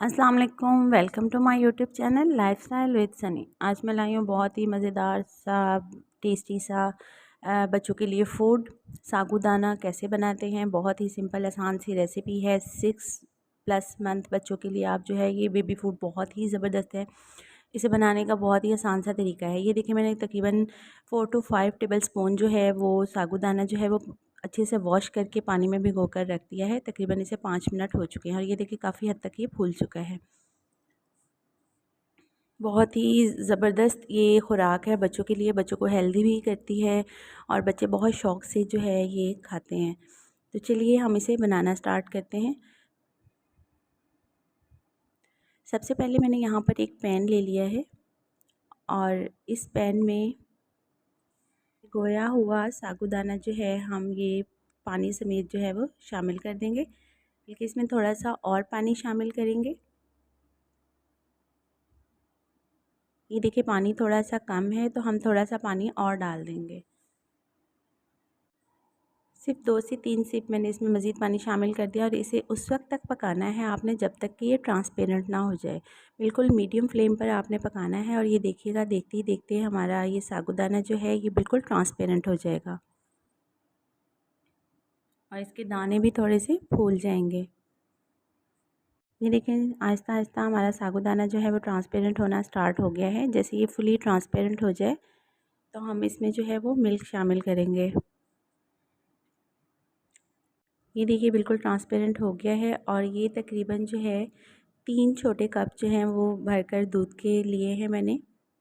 अस्सलाम वालेकुम, welcome to my YouTube channel lifestyle with Sunny. आज मैं लाई हूँ बहुत ही मज़ेदार सा टेस्टी सा बच्चों के लिए फ़ूड। साबूदाना कैसे बनाते हैं, बहुत ही सिंपल आसान सी रेसिपी है। 6+ मंथ बच्चों के लिए आप जो है ये बेबी फ़ूड बहुत ही ज़बरदस्त है। इसे बनाने का बहुत ही आसान सा तरीका है। ये देखिए, मैंने तकरीबन 4 to 5 टेबल स्पून जो है वो साबूदाना जो है वो अच्छे से वॉश करके पानी में भिगो कर रख दिया है। तकरीबन इसे 5 मिनट हो चुके हैं और ये देखिए काफ़ी हद तक ये फूल चुका है। बहुत ही ज़बरदस्त ये खुराक है बच्चों के लिए, बच्चों को हेल्दी भी करती है और बच्चे बहुत शौक़ से जो है ये खाते हैं। तो चलिए हम इसे बनाना स्टार्ट करते हैं। सबसे पहले मैंने यहाँ पर एक पैन ले लिया है और इस पैन में भिगोया हुआ साबूदाना जो है हम ये पानी समेत जो है वो शामिल कर देंगे। बल्कि इसमें थोड़ा सा और पानी शामिल करेंगे। ये देखिए पानी थोड़ा सा कम है तो हम थोड़ा सा पानी और डाल देंगे। सिर्फ 2 से 3 सिप मैंने इसमें मज़ीद पानी शामिल कर दिया और इसे उस वक्त तक पकाना है आपने जब तक कि ये ट्रांसपेरेंट ना हो जाए। बिल्कुल मीडियम फ्लेम पर आपने पकाना है और ये देखिएगा देखते ही देखते हमारा ये साबूदाना जो है ये बिल्कुल ट्रांसपेरेंट हो जाएगा और इसके दाने भी थोड़े से फूल जाएंगे। ये देखें आहिस्ता आहिस्ता हमारा साबूदाना जो है वो ट्रांसपेरेंट होना स्टार्ट हो गया है। जैसे ये फुली ट्रांसपेरेंट हो जाए तो हम इसमें जो है वो मिल्क शामिल करेंगे। ये देखिए बिल्कुल ट्रांसपेरेंट हो गया है और ये तकरीबन जो है 3 छोटे कप जो हैं वो भरकर दूध के लिए हैं मैंने।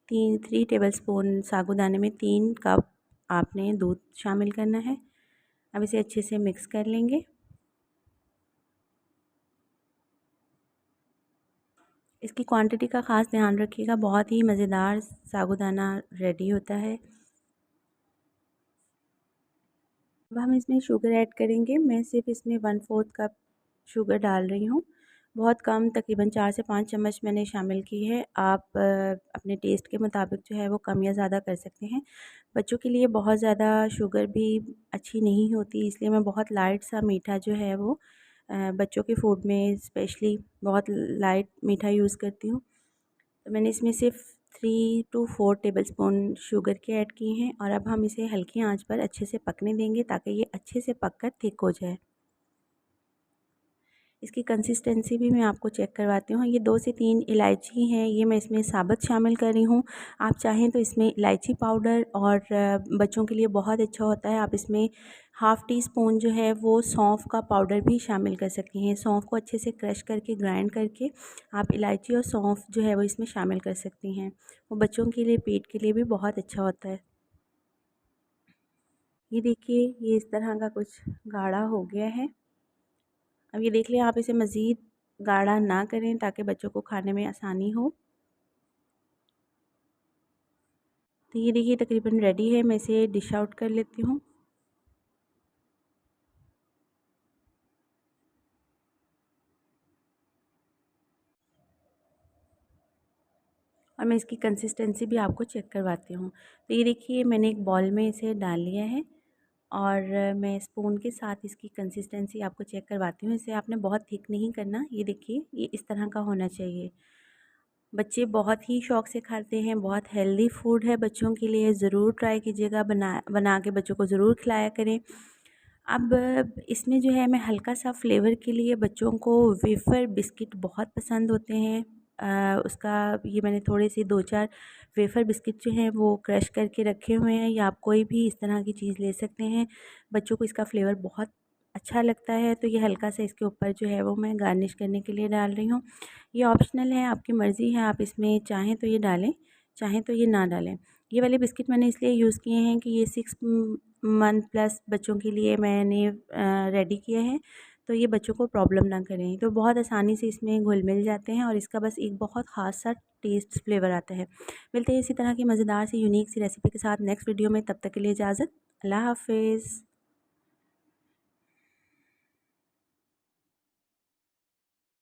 3 टेबल स्पून साबूदाने में 3 कप आपने दूध शामिल करना है। अब इसे अच्छे से मिक्स कर लेंगे। इसकी क्वांटिटी का ख़ास ध्यान रखिएगा, बहुत ही मज़ेदार साबूदाना रेडी होता है। अब हम इसमें शुगर ऐड करेंगे। मैं सिर्फ इसमें 1/4 कप शुगर डाल रही हूँ। बहुत कम, तकरीबन 4 से 5 चम्मच मैंने शामिल की है। आप अपने टेस्ट के मुताबिक जो है वो कम या ज़्यादा कर सकते हैं। बच्चों के लिए बहुत ज़्यादा शुगर भी अच्छी नहीं होती, इसलिए मैं बहुत लाइट सा मीठा जो है वो बच्चों के फूड में स्पेशली बहुत लाइट मीठा यूज़ करती हूँ। तो मैंने इसमें सिर्फ 3 to 4 टेबलस्पून शुगर के ऐड किए हैं और अब हम इसे हल्की आंच पर अच्छे से पकने देंगे ताकि ये अच्छे से पककर थिक हो जाए। इसकी कंसिस्टेंसी भी मैं आपको चेक करवाती हूँ। ये 2 से 3 इलायची हैं, ये मैं इसमें साबुत शामिल कर रही हूँ। आप चाहें तो इसमें इलायची पाउडर और बच्चों के लिए बहुत अच्छा होता है, आप इसमें हाफ़ टी स्पून जो है वो सौंफ का पाउडर भी शामिल कर सकती हैं। सौंफ को अच्छे से क्रश करके ग्राइंड करके आप इलायची और सौंफ जो है वो इसमें शामिल कर सकती हैं। वो बच्चों के लिए, पेट के लिए भी बहुत अच्छा होता है। ये देखिए ये इस तरह का कुछ गाढ़ा हो गया है। अब ये देख लें, आप इसे मज़ीद गाढ़ा ना करें ताकि बच्चों को खाने में आसानी हो। तो ये देखिए तकरीबन रेडी है, मैं इसे डिश आउट कर लेती हूँ। और मैं इसकी कंसिस्टेंसी भी आपको चेक करवाती हूँ। तो ये देखिए मैंने एक बॉल में इसे डाल लिया है और मैं स्पून के साथ इसकी कंसिस्टेंसी आपको चेक करवाती हूँ। इसे आपने बहुत थिक नहीं करना, ये देखिए ये इस तरह का होना चाहिए। बच्चे बहुत ही शौक़ से खाते हैं, बहुत हेल्दी फूड है बच्चों के लिए। ज़रूर ट्राई कीजिएगा, बना के बच्चों को ज़रूर खिलाया करें। अब इसमें जो है मैं हल्का सा फ्लेवर के लिए, बच्चों को वेफ़र बिस्किट बहुत पसंद होते हैं। उसका ये मैंने थोड़े से 2-4 वेफ़र बिस्किट जो हैं वो क्रश करके रखे हुए हैं, या आप कोई भी इस तरह की चीज़ ले सकते हैं। बच्चों को इसका फ्लेवर बहुत अच्छा लगता है, तो ये हल्का सा इसके ऊपर जो है वो मैं गार्निश करने के लिए डाल रही हूँ। ये ऑप्शनल है, आपकी मर्ज़ी है, आप इसमें चाहें तो ये डालें, चाहें तो ये ना डालें। ये वाले बिस्किट मैंने इसलिए यूज़ किए हैं कि ये 6 मंथ प्लस बच्चों के लिए मैंने रेडी किए हैं, तो ये बच्चों को प्रॉब्लम ना करें। तो बहुत आसानी से इसमें घुल-मिल जाते हैं और इसका बस एक बहुत ख़ास सा टेस्ट फ्लेवर आता है। मिलते हैं इसी तरह की मज़ेदार सी यूनिक सी रेसिपी के साथ नेक्स्ट वीडियो में, तब तक के लिए इजाज़त। अल्लाह हाफ़िज़।